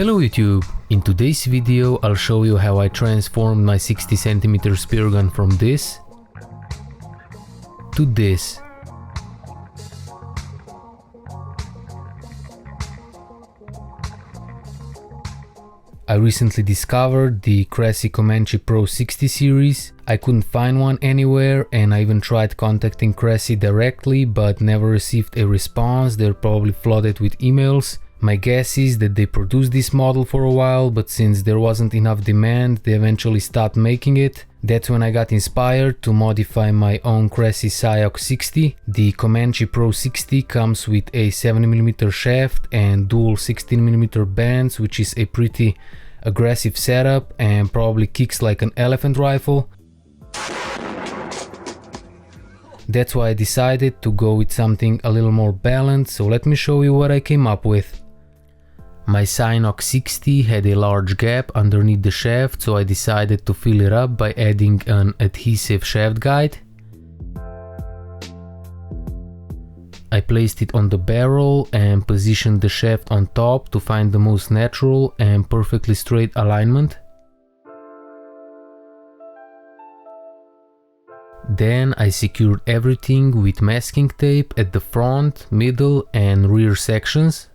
Hello YouTube! In today's video I'll show you how I transformed my 60 cm speargun from this to this. I recently discovered the Cressi Comanche Pro 60 series. I couldn't find one anywhere and I even tried contacting Cressi directly but never received a response. They're probably flooded with emails. My guess is that they produced this model for a while, but since there wasn't enough demand, they eventually stopped making it. That's when I got inspired to modify my own Cressi Sioux 60. The Comanche Pro 60 comes with a 7mm shaft and dual 16mm bands, which is a pretty aggressive setup and probably kicks like an elephant rifle. That's why I decided to go with something a little more balanced, so let me show you what I came up with. My Sioux 60 had a large gap underneath the shaft, so I decided to fill it up by adding an adhesive shaft guide. I placed it on the barrel and positioned the shaft on top to find the most natural and perfectly straight alignment. Then I secured everything with masking tape at the front, middle and rear sections.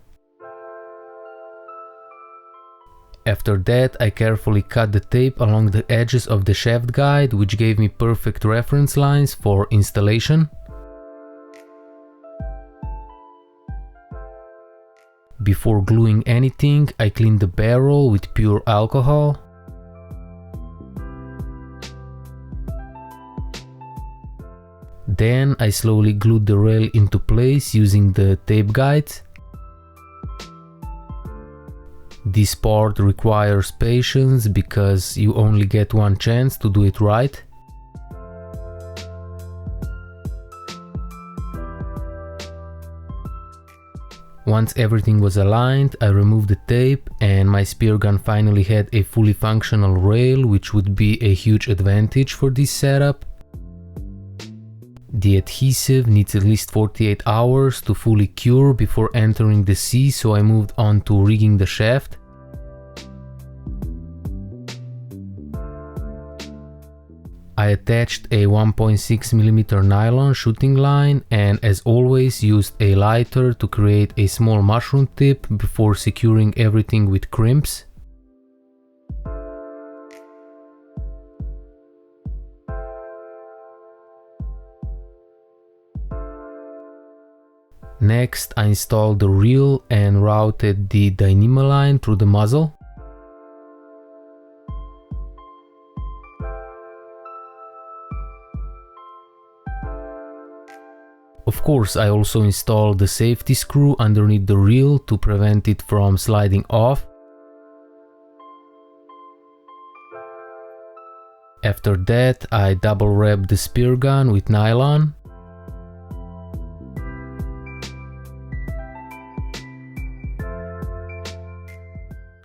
After that, I carefully cut the tape along the edges of the shaft guide, which gave me perfect reference lines for installation. Before gluing anything, I cleaned the barrel with pure alcohol. Then I slowly glued the rail into place using the tape guides. This part requires patience because you only get one chance to do it right. Once everything was aligned, I removed the tape and my speargun finally had a fully functional rail, which would be a huge advantage for this setup. The adhesive needs at least 48 hours to fully cure before entering the sea, so I moved on to rigging the shaft. I attached a 1.6mm nylon shooting line and, as always, used a lighter to create a small mushroom tip before securing everything with crimps. Next, I installed the reel and routed the Dyneema line through the muzzle. Of course, I also installed the safety screw underneath the reel to prevent it from sliding off. After that, I double wrapped the speargun with nylon.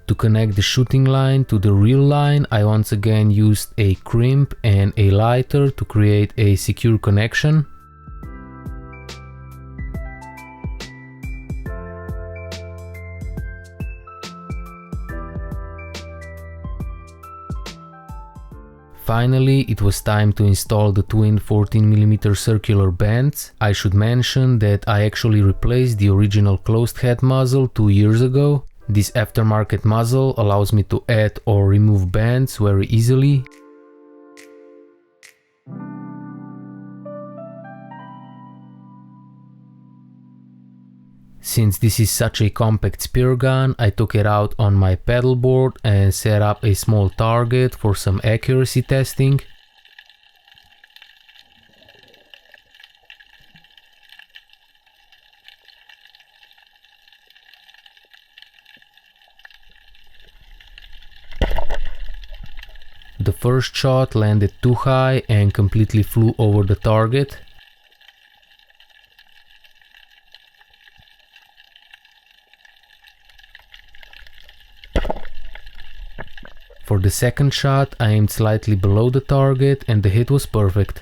To connect the shooting line to the reel line, I once again used a crimp and a lighter to create a secure connection. Finally, it was time to install the twin 14mm circular bands. I should mention that I actually replaced the original closed head muzzle 2 years ago. This aftermarket muzzle allows me to add or remove bands very easily. Since this is such a compact speargun, I took it out on my paddleboard and set up a small target for some accuracy testing. The first shot landed too high and completely flew over the target. For the second shot, I aimed slightly below the target and the hit was perfect.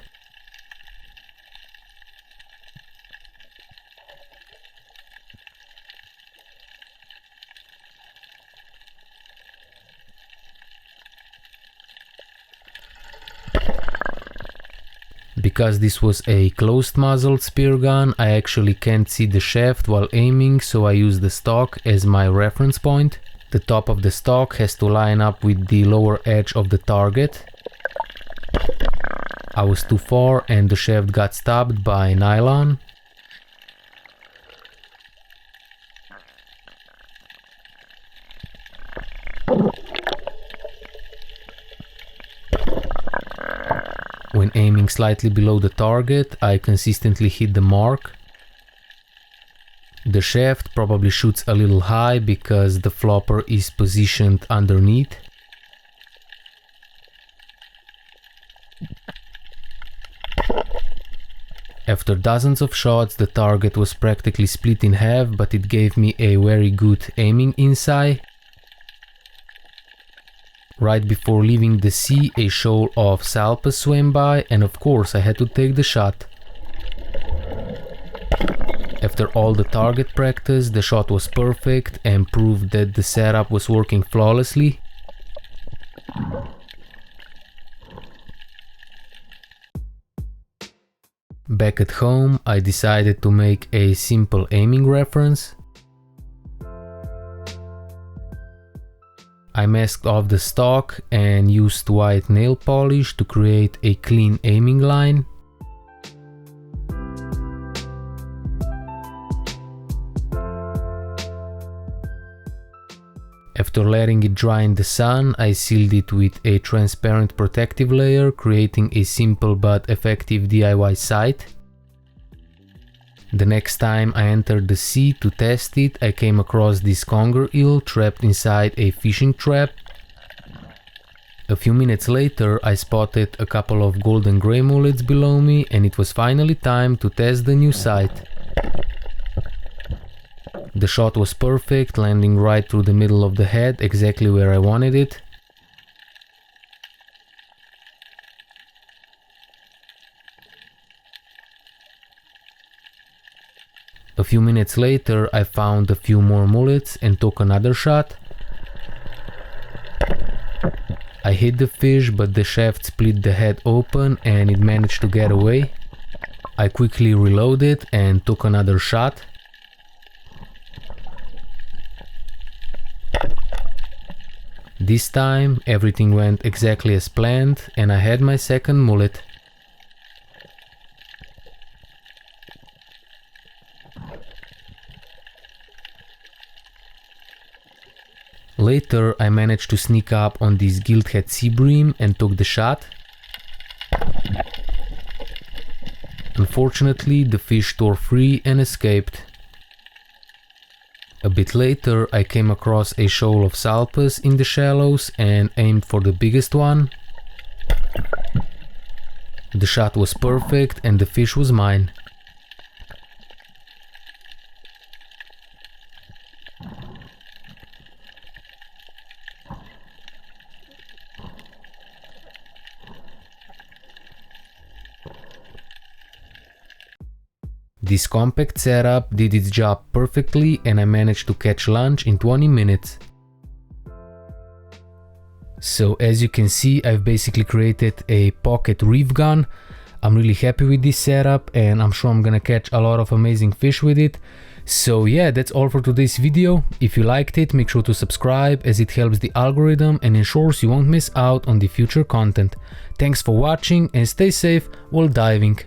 Because this was a closed muzzled spear gun, I actually can't see the shaft while aiming, so I use the stock as my reference point. The top of the stock has to line up with the lower edge of the target. I was too far and the shaft got stabbed by nylon. When aiming slightly below the target, I consistently hit the mark. The shaft probably shoots a little high because the flopper is positioned underneath. After dozens of shots, the target was practically split in half, but it gave me a very good aiming insight. Right before leaving the sea, a shoal of salpas swam by, and of course I had to take the shot. After all the target practice, the shot was perfect and proved that the setup was working flawlessly. Back at home, I decided to make a simple aiming reference. I masked off the stock and used white nail polish to create a clean aiming line. After letting it dry in the sun, I sealed it with a transparent protective layer, creating a simple but effective DIY sight. The next time I entered the sea to test it, I came across this conger eel trapped inside a fishing trap. A few minutes later, I spotted a couple of golden grey mullets below me, and it was finally time to test the new sight. The shot was perfect, landing right through the middle of the head, exactly where I wanted it. A few minutes later, I found a few more mullets and took another shot. I hit the fish, but the shaft split the head open and it managed to get away. I quickly reloaded and took another shot. This time, everything went exactly as planned and I had my second mullet. Later, I managed to sneak up on this gilthead sea bream and took the shot. Unfortunately, the fish tore free and escaped. A bit later, I came across a shoal of salpas in the shallows and aimed for the biggest one. The shot was perfect and the fish was mine. This compact setup did its job perfectly and I managed to catch lunch in 20 minutes. So as you can see, I've basically created a pocket reef gun. I'm really happy with this setup and I'm sure I'm gonna catch a lot of amazing fish with it. So yeah, that's all for today's video. If you liked it, make sure to subscribe as it helps the algorithm and ensures you won't miss out on the future content. Thanks for watching and stay safe while diving.